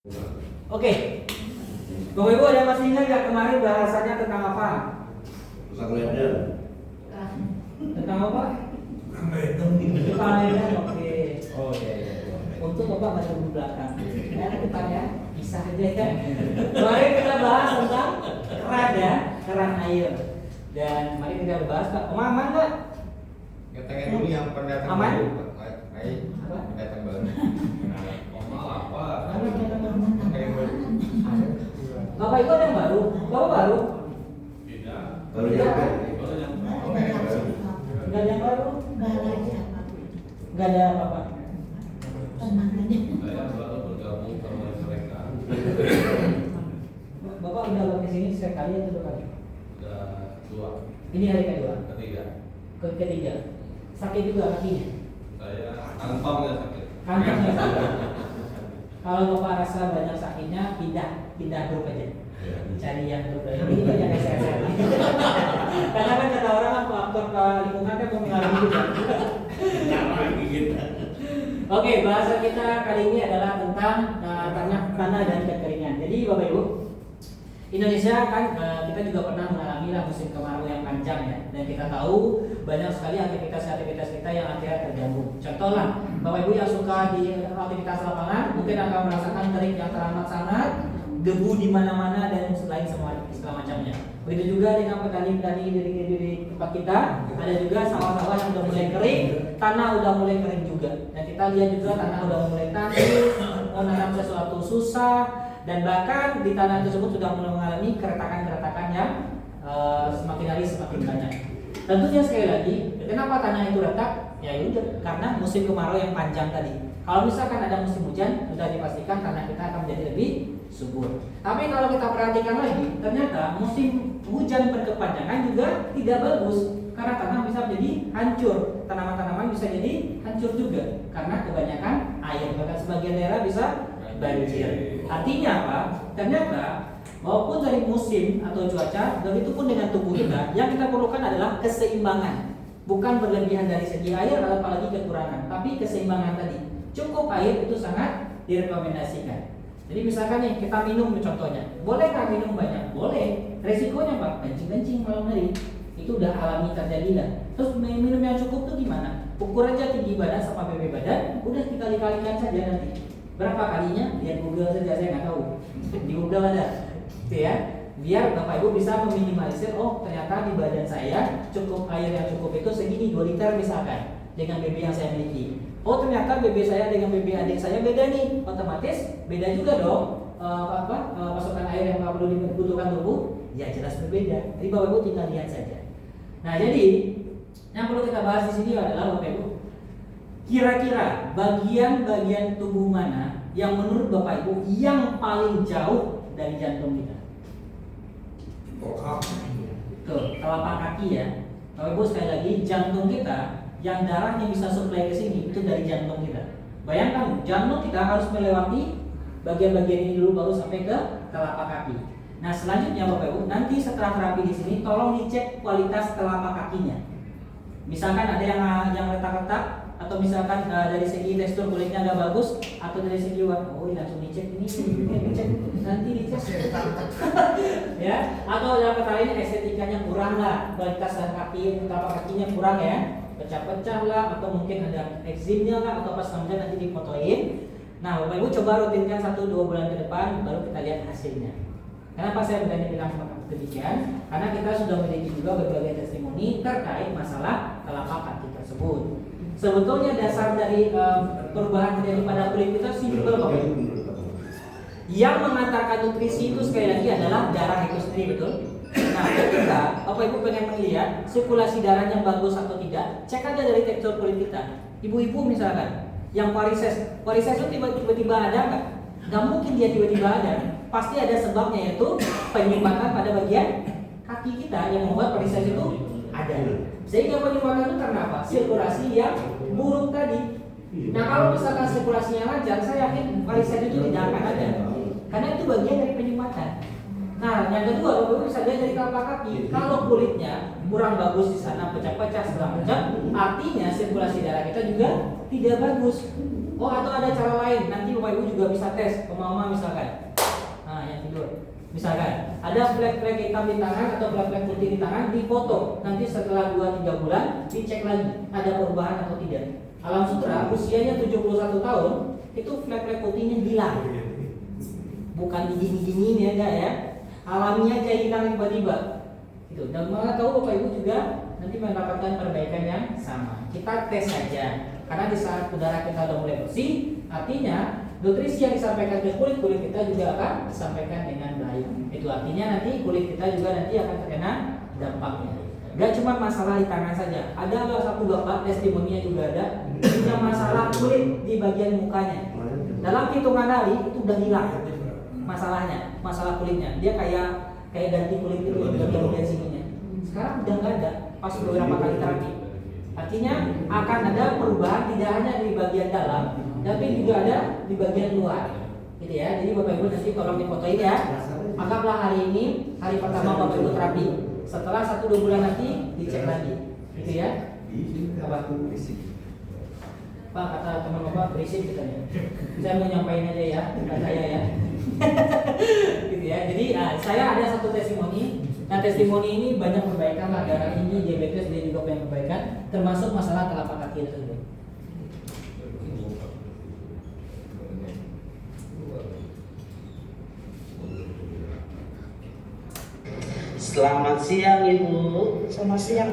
Oke, Bapak Ibu ada masih ingat nggak kemarin bahasanya tentang apa? Tentang Medan. Tentang apa? Tentang Medan. Oke. Oh iya. Untuk Bapak baca di belakang. Ya depan ya, bisa aja ya. Kemarin kita bahas tentang keran air. Dan mari kita bahas Pak. Aman nggak? Katanya dulu yang pendatang Aman? baru, Pak. Apa? Pendatang baru. Apa? Pendatang baru. Bapak Ibu ada yang baru? Bapak baru? Baru nyampe. Nggak ada yang baru? Nggak ada apa-apa. Saya baru bergabung sama mereka. Bapak udah kesini sekali atau dua kali? Sudah dua, Ini hari kedua. ketiga. Ketiga. Sakit juga kakinya. Saya kantongnya sakit. Kantongnya sakit. Kalau Bapak rasa banyak sakitnya, pindah grup aja. Cari yang grup lain. Ini banyak yang sehat-sehat. Karena kan kata orang faktor lingkungan kan mempengaruhi juga. Oke, bahasa kita kali ini adalah tentang tanah dan kekeringan. Jadi Bapak Ibu, Indonesia kan kita juga pernah mengalami musim kemarau yang panjang ya, dan kita tahu banyak sekali aktivitas kita yang akhirnya terganggu. Contoh lah, Bapak Ibu yang suka di aktivitas lapangan mungkin akan merasakan terik yang teramat sangat, debu di mana-mana dan lain segala macamnya. Begitu juga dengan petani-petani di tempat kita, ada juga sawah-sawah yang udah mulai kering, tanah udah mulai kering juga. Dan kita lihat juga tanah udah mulai tandus, mau nanam sesuatu susah, dan bahkan di tanah tersebut sudah mulai mengalami keretakan-keretakan yang semakin hari semakin banyak. Tentunya sekali lagi, kenapa tanah itu retak? Ya udah, karena musim kemarau yang panjang tadi. Kalau misalkan ada musim hujan, sudah dipastikan tanah kita akan menjadi lebih subur. Tapi kalau kita perhatikan lagi, ternyata musim hujan berkepanjangan juga tidak bagus, karena tanah bisa menjadi hancur, tanaman-tanaman bisa jadi hancur juga karena kebanyakan air, bahkan sebagian daerah bisa banjir. Artinya apa? Ternyata maupun dari musim atau cuaca, dan itu pun dengan tubuh kita, yang kita perlukan adalah keseimbangan. Bukan berlebihan dari segi air, apalagi kekurangan, tapi keseimbangan tadi. Cukup air itu sangat direkomendasikan. Jadi misalkan nih kita minum contohnya, boleh nggak minum banyak? Boleh. Resikonya apa? Kencing-kencing malam hari. Itu udah alami terjadi lah. Terus minum yang cukup tuh gimana? Ukur aja tinggi badan sama BB badan, udah dikali-kalikan saja nanti. Berapa kalinya? Lihat Google saja, saya nggak tahu. Di Google ada, gitu ya. Biar Bapak Ibu bisa meminimalisir, oh ternyata di badan saya cukup air yang cukup itu segini 2 liter misalkan dengan BB yang saya miliki. Oh ternyata BB saya dengan BB adik saya beda nih, otomatis beda juga dong pasokan air yang perlu dibutuhkan tubuh, ya jelas berbeda. Jadi Bapak Ibu tinggal lihat saja. Nah jadi yang perlu kita bahas di sini adalah Bapak Ibu, kira-kira bagian-bagian tubuh mana yang menurut Bapak Ibu yang paling jauh dari jantung kita? Tuh, telapak kaki ya. Bapak Ibu sekali lagi, jantung kita yang darahnya bisa supply ke sini itu dari jantung kita. Bayangkan, jantung kita harus melewati bagian-bagian ini dulu baru sampai ke telapak kaki. Nah, selanjutnya Bapak Ibu, nanti setelah terapi di sini tolong dicek kualitas telapak kakinya. Misalkan ada yang retak-retak, atau misalkan dari segi tekstur kulitnya nggak bagus, atau dari segi warna, oh langsung dicek ini, dicek nanti dicek, ya. Atau yang kata lain estetikanya kurang lah, kualitas dan telapak kakinya kurang ya, pecah-pecah lah, atau mungkin ada eksimnya lah, atau pas namanya nanti difotoin. Nah, Bapak Ibu coba rutinkan 1-2 bulan ke depan, baru kita lihat hasilnya. Kenapa saya berani bilang demikian? Karena kita sudah memiliki juga berbagai testimoni terkait masalah telapak kaki tersebut. Sebetulnya dasar dari perubahan terjadi pada kulit kita simpel Bapak Ibu. Yang mengantarkan nutrisi itu sekali lagi adalah darah itu sendiri, betul? Nah, ketika Bapak Ibu pengen melihat sirkulasi darahnya bagus atau tidak, cek aja dari tekstur kulit kita. Ibu-ibu misalkan yang varises itu tiba-tiba ada nggak? Nggak mungkin dia tiba-tiba ada. Pasti ada sebabnya, yaitu penyumbatan pada bagian kaki kita yang membuat varises itu ada. Sehingga penyumbatan itu karena apa? Sirkulasi yang buruk tadi. Nah, kalau misalkan sirkulasinya lancar, saya yakin varises itu tidak akan ada. Karena itu bagian dari penyumbatan. Nah, yang kedua, Bapak Ibu bisa lihat dari telapak kaki. Kalau kulitnya kurang bagus di sana, pecah-pecah segala macam, artinya sirkulasi darah kita juga tidak bagus. Oh, atau ada cara lain. Nanti Bapak Ibu juga bisa tes, Mama misalkan. Nah, yang tidur. Misalkan ada flek-flek hitam di tangan atau flek-flek putih di tangan, difoto. Nanti setelah 2-3 bulan dicek lagi ada perubahan atau tidak. Alam Sutra usianya 71 tahun, itu flek-flek putihnya hilang. Bukan digini-gini ya enggak ya. Alamiah aja hilang tiba-tiba. Itu. Dan malah tahu Bapak Ibu juga nanti mendapatkan perbaikan yang sama. Kita tes saja. Karena di saat udara kita sudah mulai bersih, artinya nutrisi yang disampaikan ke kulit kita juga akan disampaikan dengan baik. Itu artinya nanti kulit kita juga nanti akan terkena dampaknya. Gak cuma masalah di tangan saja. Ada satu bapak testimoninya juga ada punya masalah kulit di bagian mukanya. Dalam hitungan hari itu udah hilang masalahnya, masalah kulitnya. Dia kayak ganti kulit itu di bagian sininya. Sekarang udah nggak ada pas beberapa kali terapi. Artinya akan ada perubahan tidak hanya di bagian dalam, tapi juga ada di bagian luar, gitu ya. Jadi Bapak Ibu nanti tolong difotoin ya. Anggaplah hari ini hari pertama Bapak Ibu terapi. Setelah 1-2 bulan nanti dicek lagi, gitu ya. Apa? Pak, kata teman Bapak berisik katanya. Saya mau nyampain aja ya, bukan saya ya. Gitu ya. Jadi saya ada satu testimoni. Nah, testimoni ini banyak perbaikan lah, darah tinggi, diabetes dia juga banyak perbaikan, termasuk masalah telapak kaki tersebut. Selamat siang Ibu. Selamat siang.